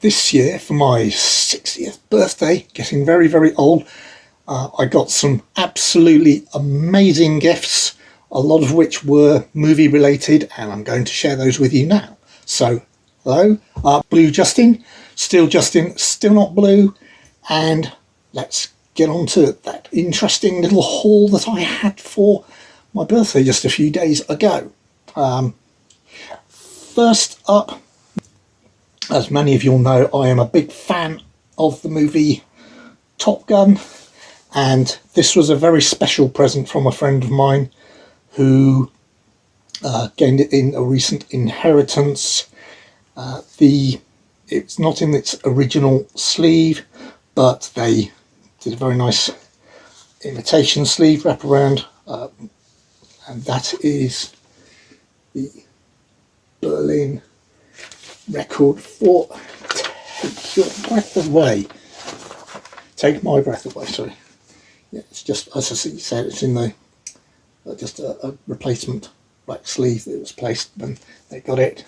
this year for my 60th birthday, getting very, very old, I got some absolutely amazing gifts, a lot of which were movie related, and I'm going to share those with you now. So, hello, Blue Justin, Steel Justin, still not blue, and let's get on to that interesting little haul that I had for my birthday just a few days ago. First up, as many of you will know, I am a big fan of the movie Top Gun, and this was a very special present from a friend of mine who gained it in a recent inheritance. It's not in its original sleeve, but they did a very nice imitation sleeve wraparound, and that is the Berlin record for Take Your Breath Away. Take My Breath Away, sorry. Yeah, it's just, as I said, it's in the just a replacement black sleeve that was placed when they got it.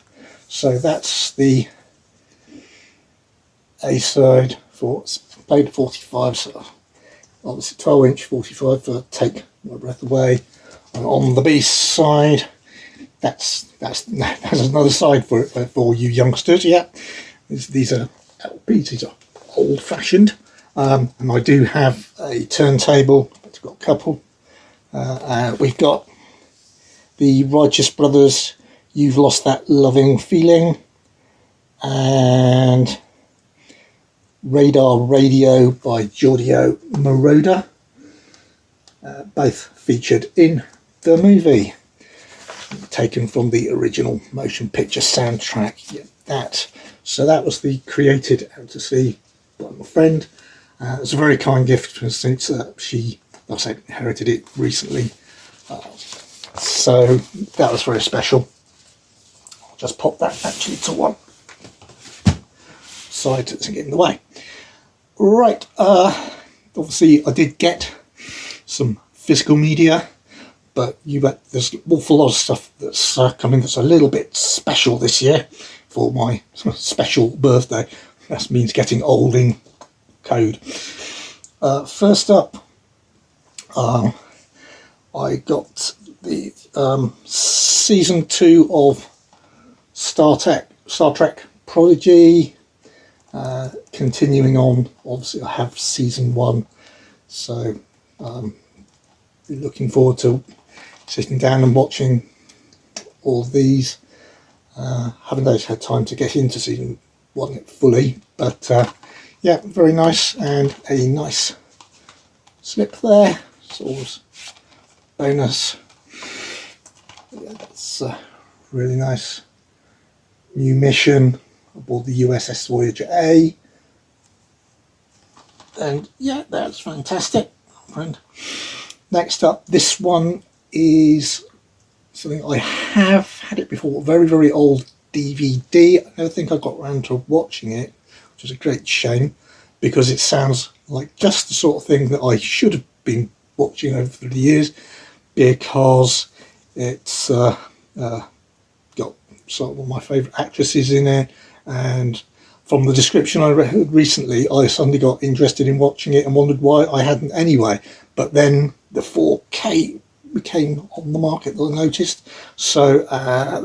So that's the A side for, it's played at 45, so obviously 12-inch 45 for Take My Breath Away. And on the B side, that's another side for it for you youngsters. Yeah, these are LPs. These are old-fashioned, and I do have a turntable. I've got a couple. We've got the Righteous Brothers, You've Lost That Loving Feeling, and Radar Radio by Giorgio Moroder, both featured in the movie, taken from the original motion picture soundtrack. Yeah, so that was the created out to sea by my friend. It was a very kind gift since she, like I said, inherited it recently, so that was very special. I'll just pop that actually to one side so it doesn't get in the way. Right, obviously I did get some physical media, but there's an awful lot of stuff that's coming that's a little bit special this year for my special birthday. That means getting old in code. First up, I got the season 2 of Star Trek Prodigy. Continuing on, obviously I have season 1, so looking forward to sitting down and watching all of these. Haven't always had time to get into season 1 fully, but yeah, very nice, and a nice slip there. It's always bonus. Yeah, that's really nice. New mission aboard the USS Voyager A, and yeah, that's fantastic, friend. Next up, this one is something I have had it before, very, very old DVD. I don't think I got around to watching it, which is a great shame, because it sounds like just the sort of thing that I should have been watching over the years, because it's got sort of one of my favourite actresses in it, and from the description I read recently, I suddenly got interested in watching it and wondered why I hadn't anyway. But then the 4K became on the market that I noticed, so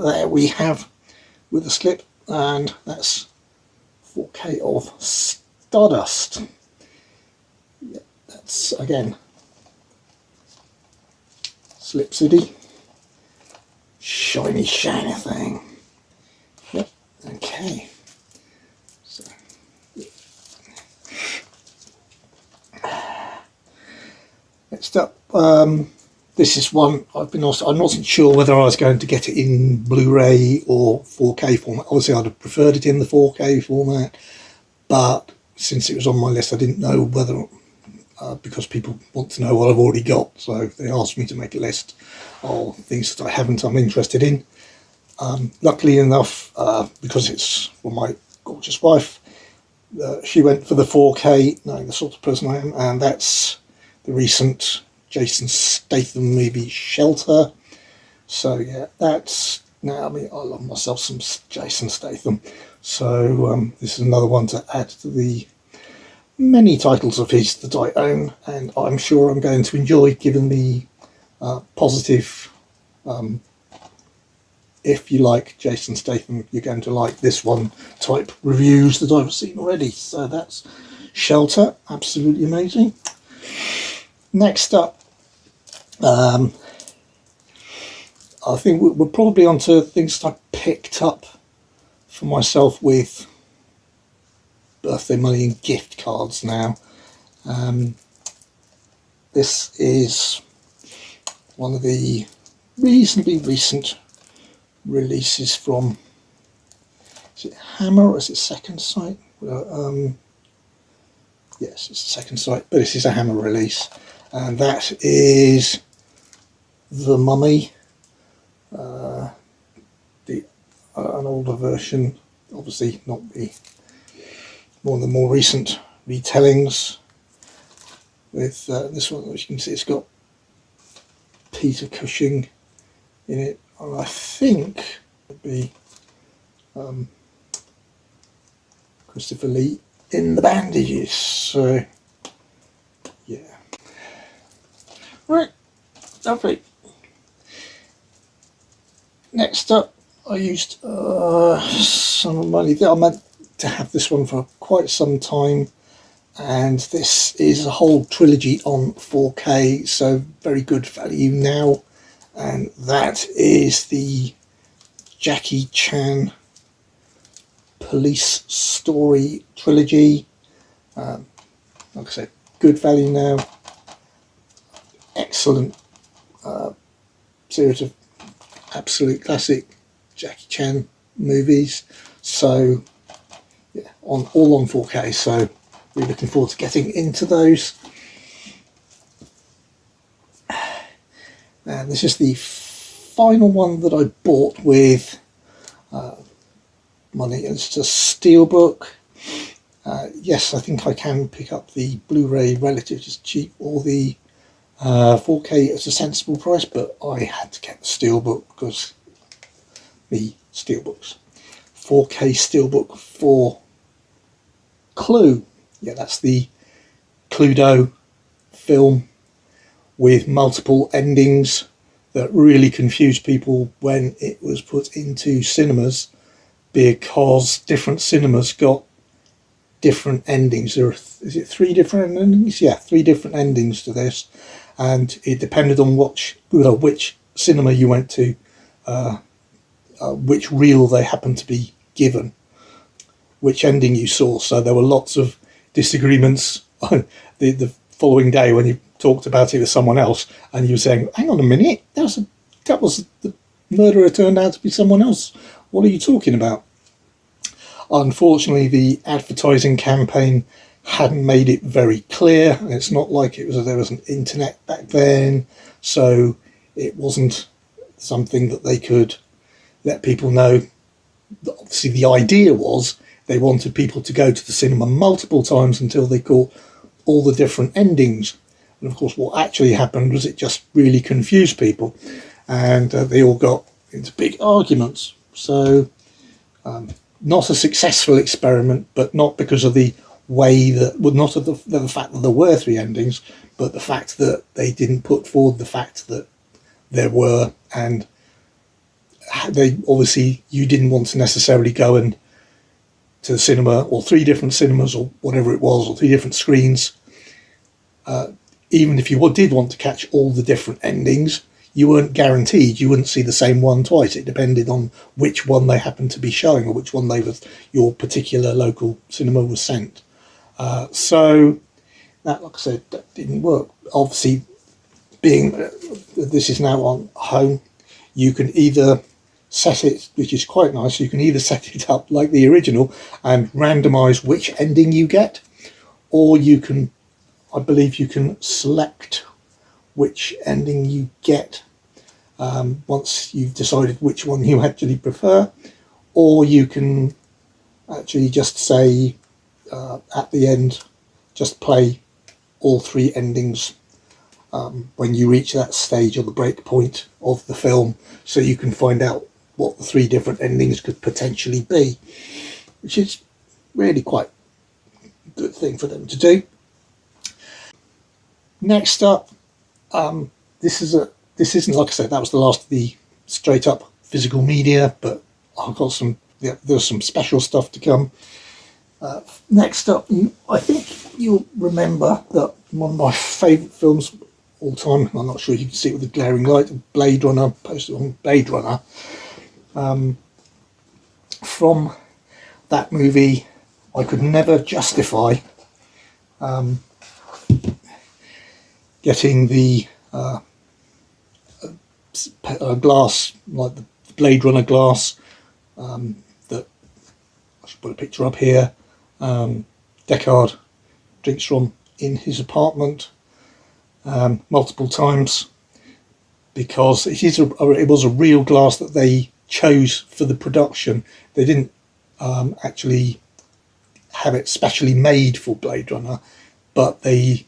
there we have with the slip, and that's 4K of Stardust. Yeah, that's again Slip City, shiny thing. Yep. Okay. So. Next up, this is one I wasn't sure whether I was going to get it in Blu-ray or 4K format. Obviously I'd have preferred it in the 4K format, but since it was on my list I didn't know whether, because people want to know what I've already got, so they asked me to make a list of things that I haven't, I'm interested in. Luckily enough, because it's for my gorgeous wife, she went for the 4K, knowing the sort of person I am, and that's the recent Jason Statham movie Shelter. So yeah, that's, now I mean, I love myself some Jason Statham, So this is another one to add to the many titles of his that I own, and I'm sure I'm going to enjoy, given the positive, if you like Jason Statham, you're going to like this one type reviews that I've seen already. So that's Shelter, absolutely amazing. Next up, I think we're probably onto things that I picked up for myself with birthday money and gift cards now. This is one of the reasonably recent releases from, is it Hammer or is it Second Sight? Yes, it's Second Sight, but this is a Hammer release, and that is The Mummy, an older version, obviously not one of the more recent retellings. With this one, as you can see, it's got Peter Cushing in it, and I think it would be Christopher Lee in the bandages. So yeah, right, lovely. Next up, I used some money. I meant to have this one for quite some time, and this is a whole trilogy on 4K, so very good value now, and that is the Jackie Chan Police Story trilogy. Like I said, good value now. Excellent series of absolute classic Jackie Chan movies. So yeah, all on 4K. So really looking forward to getting into those. And this is the final one that I bought with money. It's just SteelBook. Yes, I think I can pick up the Blu-ray relatively cheap, or the 4K at a sensible price, but I had to get the SteelBook because the SteelBooks. 4K SteelBook for Clue. Yeah, that's the Cluedo film with multiple endings that really confused people when it was put into cinemas, because different cinemas got different endings. There are, is it 3 different endings? Yeah, 3 different endings to this, and it depended on which cinema you went to, which reel they happened to be given, which ending you saw. So there were lots of disagreements on the following day when you talked about it with someone else, and you were saying, hang on a minute, that was the murderer turned out to be someone else. What are you talking about? Unfortunately, the advertising campaign hadn't made it very clear. It's not like there was an internet back then, so it wasn't something that they could let people know. Obviously, the idea was they wanted people to go to the cinema multiple times until they caught all the different endings. And of course, what actually happened was it just really confused people, and they all got into big arguments. So not a successful experiment, but not because of the way that, well, not of the fact that there were 3 endings, but the fact that they didn't put forward the fact that there were, and they obviously, you didn't want to necessarily go and to the cinema, or 3 different cinemas, or whatever it was, or 3 different screens. Even if you did want to catch all the different endings, you weren't guaranteed. You wouldn't see the same one twice. It depended on which one they happened to be showing, or which one your particular local cinema was sent. So that, like I said, that didn't work. Obviously, being this is now on home, you can either set it, which is quite nice, you can either set it up like the original and randomise which ending you get, or you can, I believe you can select which ending you get once you've decided which one you actually prefer, or you can actually just say at the end, just play all 3 endings when you reach that stage or the break point of the film, so you can find out what the 3 different endings could potentially be. which is really quite a good thing for them to do. Next up, this isn't, like I said, that was the last of the straight up physical media, but I've got some, there's some special stuff to come. Next up, I think you'll remember that one of my favourite films of all time, I'm not sure you can see it with the glaring light, Blade Runner, posted on Blade Runner. From that movie, I could never justify getting the glass, like the Blade Runner glass, that I should put a picture up here, Deckard drinks from in his apartment multiple times, because it was a real glass that they chose for the production. They didn't actually have it specially made for Blade Runner, but they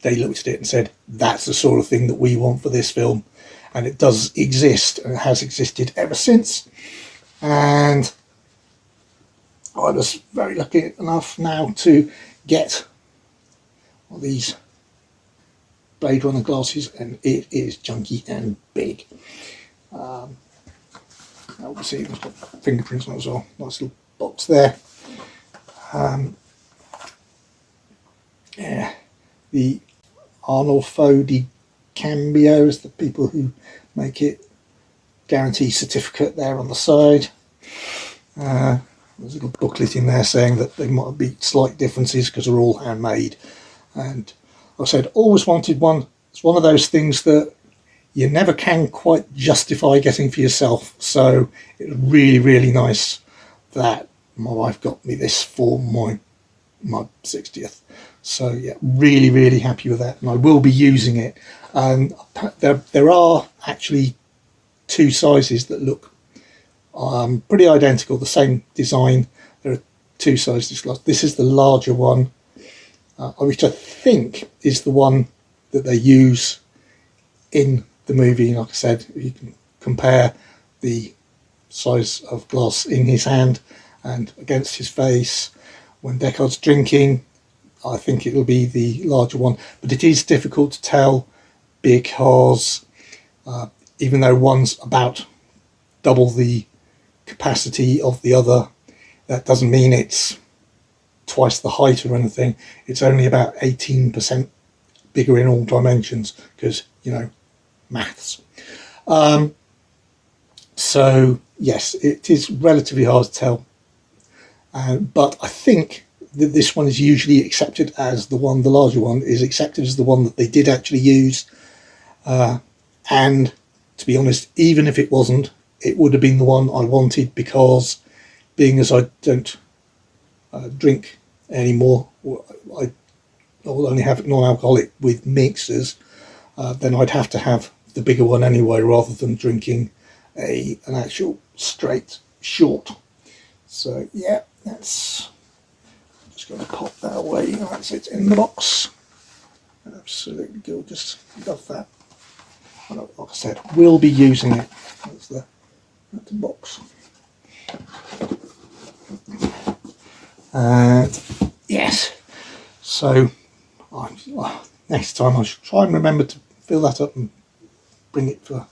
looked at it and said, that's the sort of thing that we want for this film. And it does exist, and it has existed ever since. And I was very lucky enough now to get one of these Blade Runner glasses, and it is chunky and big. Obviously, it's got fingerprints on it as well. Nice little box there. Yeah, the Arnolfo di Cambio is the people who make it. Guarantee certificate there on the side. There's a little booklet in there saying that there might be slight differences because they're all handmade. And like I said, always wanted one. It's one of those things that you never can quite justify getting for yourself. So it was really, really nice that my wife got me this for my 60th. So yeah, really, really happy with that, and I will be using it. And there are actually two sizes that look pretty identical, the same design. There are two sizes. This is the larger one, which I think is the one that they use in the movie. Like I said, you can compare the size of glass in his hand and against his face. When Deckard's drinking, I think it'll be the larger one, but it is difficult to tell because even though one's about double the capacity of the other, that doesn't mean it's twice the height or anything. It's only about 18% bigger in all dimensions because, you know, maths. So yes, it is relatively hard to tell, but I think that this one is usually accepted as the larger one is accepted as the one that they did actually use. And to be honest, even if it wasn't, it would have been the one I wanted, because being as I don't drink anymore, I will only have non-alcoholic with mixers, then I'd have to have the bigger one anyway, rather than drinking an actual straight short. So yeah, that's just going to pop that away. That's it in the box. Absolutely gorgeous. Love that. Like I said, we'll be using it. That's the box. And yes, so next time I should try and remember to fill that up and bring it for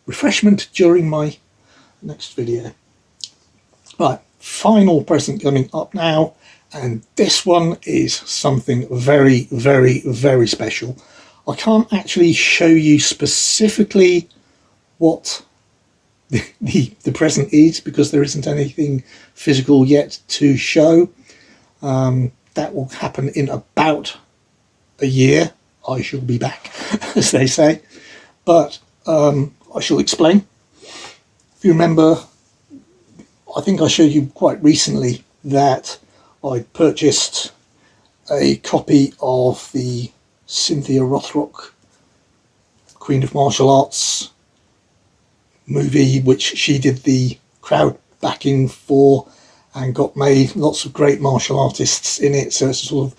refreshment during my next video. Right, final present coming up now, and this one is something very, very, very special. I can't actually show you specifically what the present is, because there isn't anything physical yet to show. That will happen in about a year. I shall be back, as they say. But I shall explain. If you remember, I think I showed you quite recently that I purchased a copy of the Cynthia Rothrock Queen of Martial Arts movie, which she did the crowd backing for and got made. Lots of great martial artists in it, so it's a sort of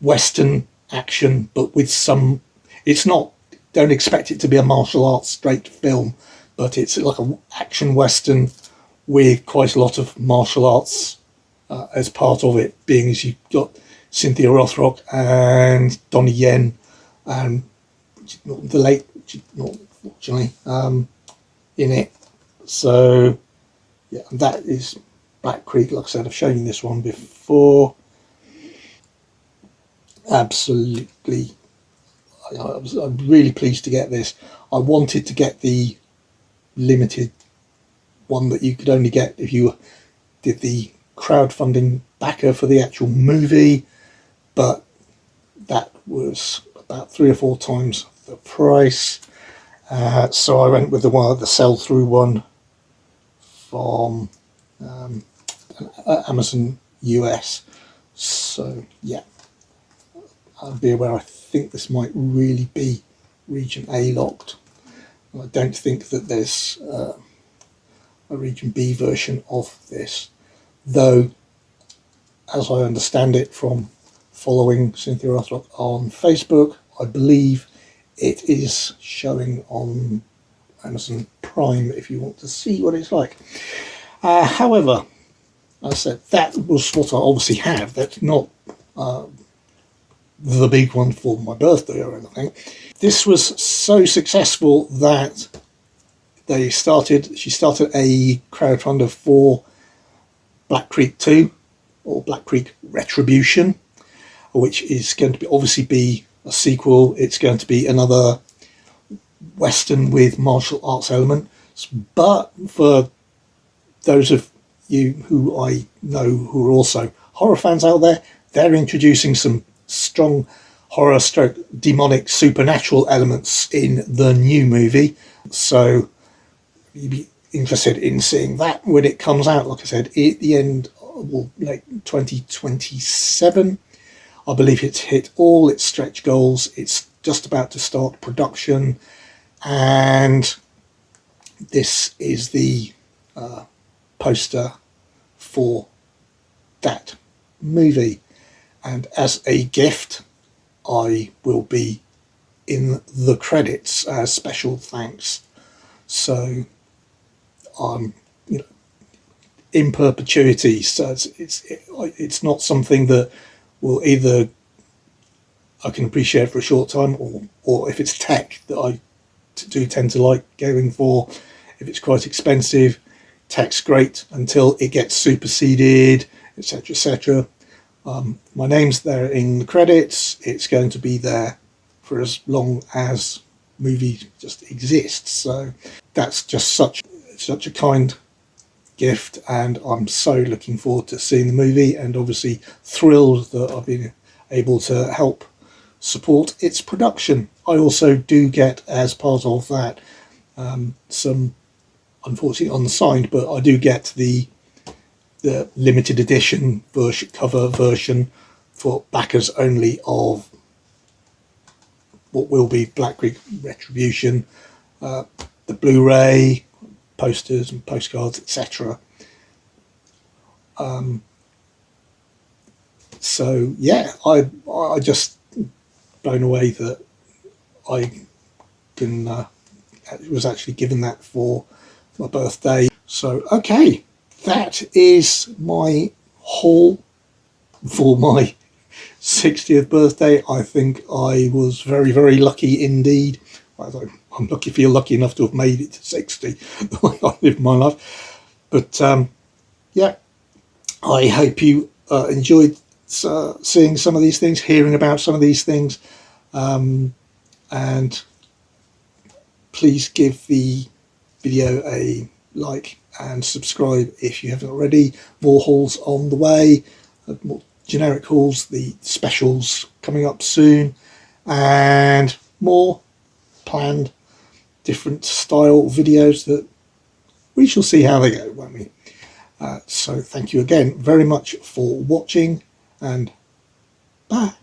Western action, but with some, it's not, don't expect it to be a martial arts straight film, but it's like an action Western with quite a lot of martial arts as part of it, being as you've got Cynthia Rothrock and Donnie Yen, and not the late, not fortunately, in it. So yeah, that is Black Creek. Like I said, I've shown you this one before. Absolutely, I'm really pleased to get this. I wanted to get the limited one that you could only get if you did the crowdfunding backer for the actual movie, but that was about 3 or 4 times the price. So I went with the sell-through one from Amazon US. So yeah, I'll be aware. I think this might really be region A locked. I don't think that there's a region B version of this, though as I understand it from following Cynthia Rothrock on Facebook, I believe it is showing on Amazon Prime if you want to see what it's like. However, as I said, that was what I obviously have. That's not the big one for my birthday or anything. This was so successful that she started a crowdfunder for Black Creek 2, or Black Creek Retribution, which is going to obviously be a sequel. It's going to be another Western with martial arts elements. But for those of you who I know who are also horror fans out there, they're introducing some strong horror stroke demonic supernatural elements in the new movie. So you'd be interested in seeing that when it comes out. Like I said, at the end, well, like 2027, I believe it's hit all its stretch goals. It's just about to start production, and this is the poster for that movie. And as a gift, I will be in the credits as special thanks. So I'm, in perpetuity. So it's not something that will either I can appreciate for a short time, or if it's tech that I do tend to like going for. If it's quite expensive, tech's great until it gets superseded, etc., etc. My name's there in the credits. It's going to be there for as long as movie just exists. So that's just such a kind gift, and I'm so looking forward to seeing the movie, and obviously thrilled that I've been able to help support its production. I also do get, as part of that, some, unfortunately unsigned, but I do get the limited edition cover version for backers only of what will be Black Creek Retribution, the Blu-ray, posters and postcards, etc. So yeah, I just blown away that I was actually given that for my birthday. So okay, that is my haul for my 60th birthday. I think I was very, very lucky indeed. I'm lucky, feel lucky enough to have made it to 60 the way I lived my life. But yeah, I hope you enjoyed seeing some of these things, hearing about some of these things, and please give the video a like and subscribe if you haven't already. More hauls on the way, more generic hauls, the specials coming up soon, and more planned different style videos that we shall see how they go, won't we? So thank you again very much for watching, and bye.